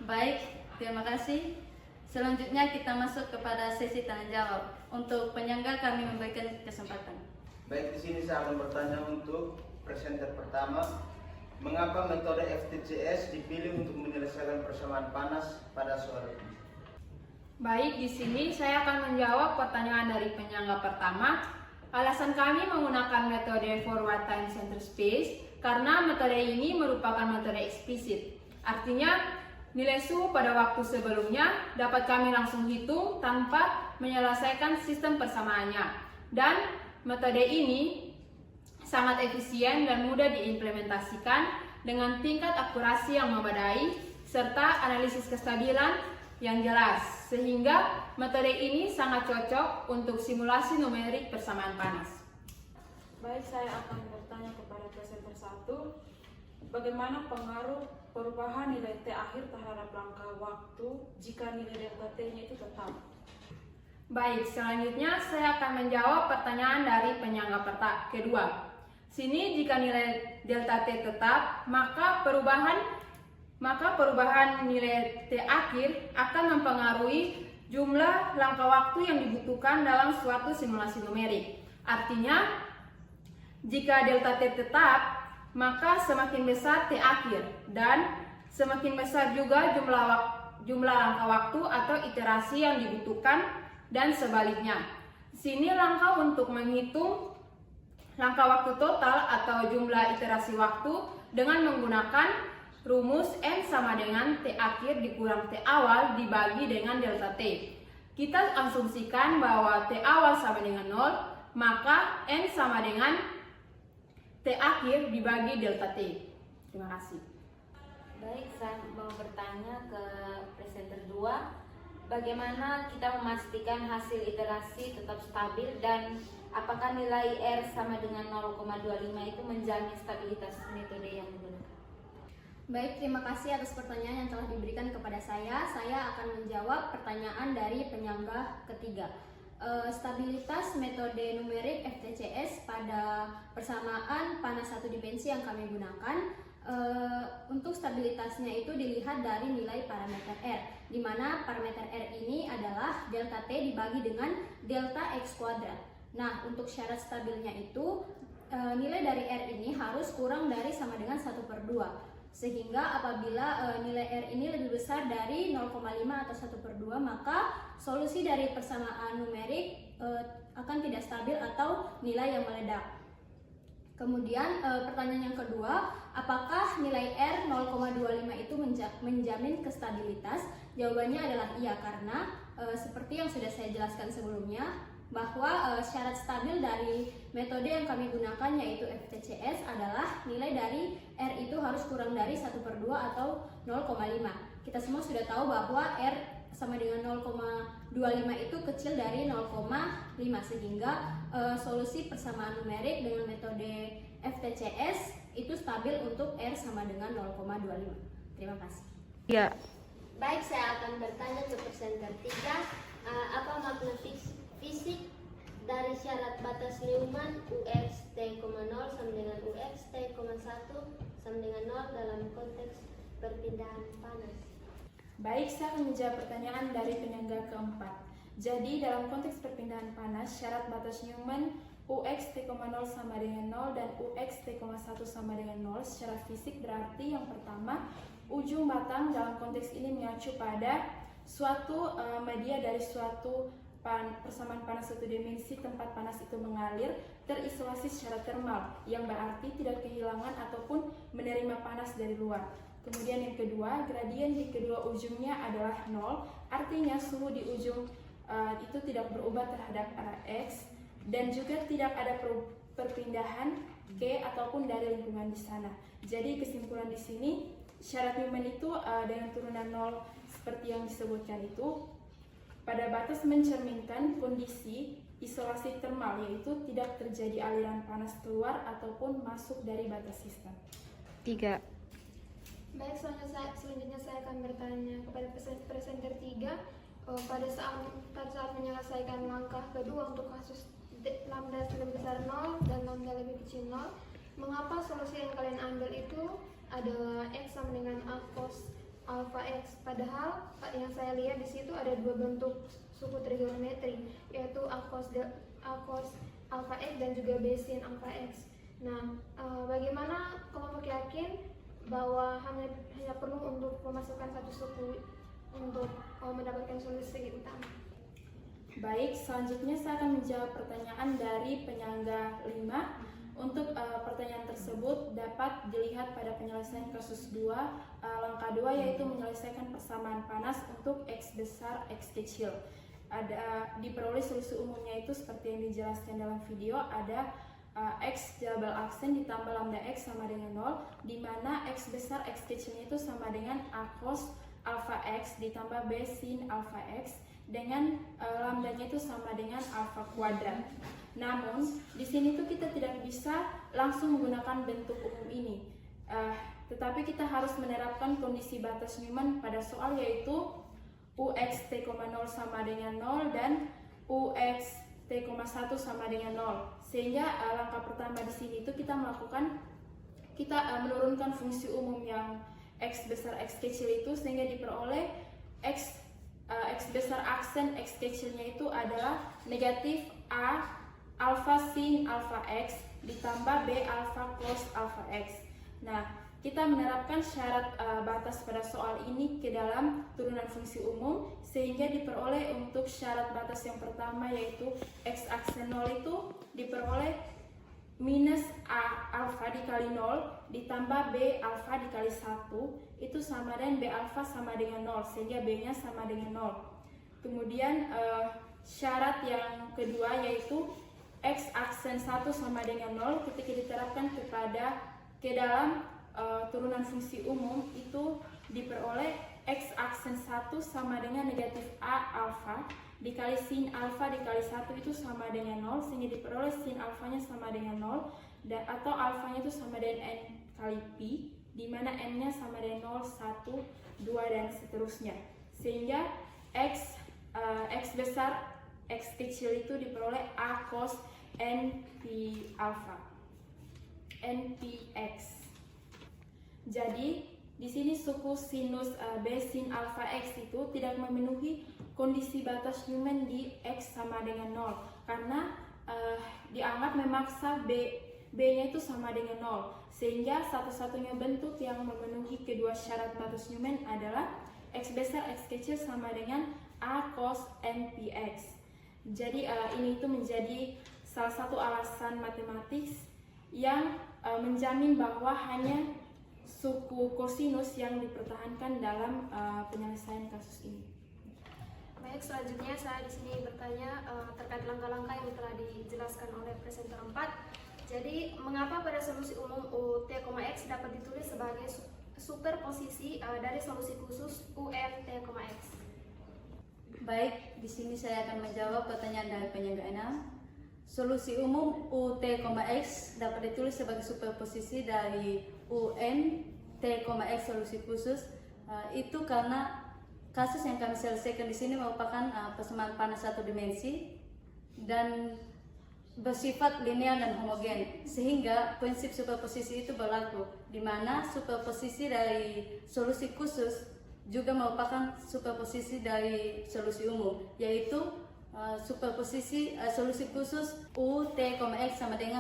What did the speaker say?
Baik, terima kasih. Selanjutnya kita masuk kepada sesi tanya jawab. Untuk penyangga kami memberikan kesempatan. Baik, di sini saya akan bertanya untuk presenter pertama. Mengapa metode FTCS dipilih untuk menyelesaikan persamaan panas pada soal ini? Baik, di sini saya akan menjawab pertanyaan dari penyangga pertama. Alasan kami menggunakan metode forward time center space karena metode ini merupakan metode eksplisit. Artinya, nilai suhu pada waktu sebelumnya dapat kami langsung hitung tanpa menyelesaikan sistem persamaannya. Dan metode ini sangat efisien dan mudah diimplementasikan dengan tingkat akurasi yang memadai serta analisis kestabilan yang jelas, sehingga metode ini sangat cocok untuk simulasi numerik persamaan panas. Baik, saya akan bertanya kepada presenter 1. Bagaimana pengaruh perubahan nilai T akhir terhadap langkah waktu jika nilai delta T-nya itu tetap? Baik, selanjutnya saya akan menjawab pertanyaan dari penyangga kedua. Sini jika nilai delta T tetap, maka perubahan nilai T akhir akan mempengaruhi jumlah langkah waktu yang dibutuhkan dalam suatu simulasi numerik. Artinya, jika delta T tetap, maka semakin besar T akhir dan semakin besar juga jumlah langkah waktu atau iterasi yang dibutuhkan dan sebaliknya. Sini langkah untuk menghitung langkah waktu total atau jumlah iterasi waktu dengan menggunakan rumus N sama dengan T akhir dikurang T awal dibagi dengan delta T. Kita asumsikan bahwa T awal sama dengan 0, maka N sama dengan T akhir dibagi delta T. Terima kasih. Baik, saya mau bertanya ke presenter 2. Bagaimana kita memastikan hasil iterasi tetap stabil dan apakah nilai R sama dengan 0,25 itu menjamin stabilitas metode yang digunakan? Baik, terima kasih atas pertanyaan yang telah diberikan kepada saya. Saya akan menjawab pertanyaan dari penyangga ketiga. Stabilitas metode numerik FTCS pada persamaan panas satu dimensi yang kami gunakan, untuk stabilitasnya itu dilihat dari nilai parameter R, di mana parameter R ini adalah delta T dibagi dengan delta X kuadrat. Nah, untuk syarat stabilnya itu nilai dari R ini harus kurang dari sama dengan 1/2. Sehingga apabila nilai R ini lebih besar dari 0,5 atau 1/2, maka solusi dari persamaan numerik akan tidak stabil atau nilai yang meledak. Kemudian pertanyaan yang kedua, apakah nilai R 0,25 itu menjamin kestabilitas? Jawabannya adalah iya, karena seperti yang sudah saya jelaskan sebelumnya, bahwa syarat stabil dari metode yang kami gunakan yaitu FTCS adalah nilai dari R itu harus kurang dari 1/2 atau 0,5. Kita semua sudah tahu bahwa R sama dengan 0,25 itu kecil dari 0,5, sehingga solusi persamaan numerik dengan metode FTCS itu stabil untuk R sama dengan 0,25. Terima kasih. Ya. Baik, saya akan bertanya ke presenter 3. Apa makna fisik dari syarat batas Newman UX T,0 sama dengan UX T,1 sama dengan 0 dalam konteks perpindahan panas? Baik, saya akan menjawab pertanyaan dari penyangga keempat. Jadi, dalam konteks perpindahan panas, syarat batas Newman UX T,0 sama dengan 0 dan UX T,1 sama dengan 0 secara fisik berarti yang pertama, ujung batang dalam konteks ini mengacu pada suatu media dari suatu persamaan panas satu dimensi tempat panas itu mengalir terisolasi secara termal, yang berarti tidak kehilangan ataupun menerima panas dari luar. Kemudian yang kedua, gradien di kedua ujungnya adalah 0, artinya suhu di ujung itu tidak berubah terhadap arah X dan juga tidak ada perpindahan ke ataupun dari lingkungan di sana. Jadi kesimpulan di sini syarat Newman itu dengan turunan 0 seperti yang disebutkan itu pada batas mencerminkan kondisi isolasi termal, yaitu tidak terjadi aliran panas keluar ataupun masuk dari batas sistem. 3. Baik, selanjutnya saya akan bertanya kepada presenter 3. Pada saat menyelesaikan langkah kedua untuk kasus lambda lebih besar 0 dan lambda lebih kecil 0, mengapa solusi yang kalian ambil itu adalah X sama dengan A cos alfa X. Padahal yang saya lihat di situ ada dua bentuk suku trigonometri, yaitu A cos alfa X dan juga B sin alfa X. Nah, bagaimana kelompok yakin bahwa hanya perlu untuk memasukkan satu suku untuk mendapatkan solusi utama? Baik, selanjutnya saya akan menjawab pertanyaan dari penyangga 5. Untuk pertanyaan tersebut dapat dilihat pada penyelesaian kasus 2, langkah 2, yaitu menyelesaikan persamaan panas untuk X besar, X kecil. Diperoleh solusi umumnya itu seperti yang dijelaskan dalam video, ada X double aksen ditambah lambda X sama dengan 0, di mana X besar, X kecilnya itu sama dengan A cos alpha X ditambah B sin alpha X, dengan lambdanya itu sama dengan alfa kuadrat. Namun di sini tuh kita tidak bisa langsung menggunakan bentuk umum ini, tetapi kita harus menerapkan kondisi batas Newman pada soal, yaitu UX T,0 sama dengan 0 dan UX T,1 sama dengan 0. Sehingga langkah pertama di sini itu kita menurunkan fungsi umum yang X besar X kecil itu, sehingga diperoleh X besar aksen X kecilnya itu adalah negatif A alfa sin alfa X ditambah B alfa cos alfa X. Nah, kita menerapkan syarat batas pada soal ini ke dalam turunan fungsi umum, sehingga diperoleh untuk syarat batas yang pertama, yaitu X aksen 0 itu diperoleh minus A alfa dikali 0 ditambah B alfa dikali 1 itu sama dengan B alfa sama dengan 0, sehingga B nya sama dengan 0. Kemudian syarat yang kedua, yaitu X aksen 1 sama dengan 0 ketika diterapkan ke dalam turunan fungsi umum itu diperoleh X aksen 1 sama dengan negatif A alfa dikali sin alfa dikali 1 itu sama dengan 0, sehingga diperoleh sin alfanya sama dengan 0 atau alfanya itu sama dengan N kali Pi, di mana N nya sama dengan 0, 1, 2 dan seterusnya, sehingga X besar X kecil itu diperoleh A cos NP alpha NPX. Jadi di sini suku sinus B sin alpha X itu tidak memenuhi kondisi batas Newman di X sama dengan 0 karena dianggap memaksa B-nya itu sama dengan 0, sehingga satu-satunya bentuk yang memenuhi kedua syarat batas Newman adalah X besar X kecil sama dengan A cos NPX. Jadi ini itu menjadi salah satu alasan matematis yang menjamin bahwa hanya suku kosinus yang dipertahankan dalam penyelesaian kasus ini. Baik, selanjutnya saya di sini bertanya terkait langkah-langkah yang telah dijelaskan oleh presenter 4. Jadi, mengapa pada solusi umum UT,X dapat ditulis sebagai superposisi dari solusi khusus UF,T,X? Baik, di sini saya akan menjawab pertanyaan dari penyangga 6. Solusi umum UT,X dapat ditulis sebagai superposisi dari UN,T,X solusi khusus. Itu karena kasus yang kami selesaikan di sini merupakan persamaan panas satu dimensi dan bersifat linear dan homogen, sehingga prinsip superposisi itu berlaku, di mana superposisi dari solusi khusus juga merupakan superposisi dari solusi umum, yaitu solusi khusus UT,X sama dengan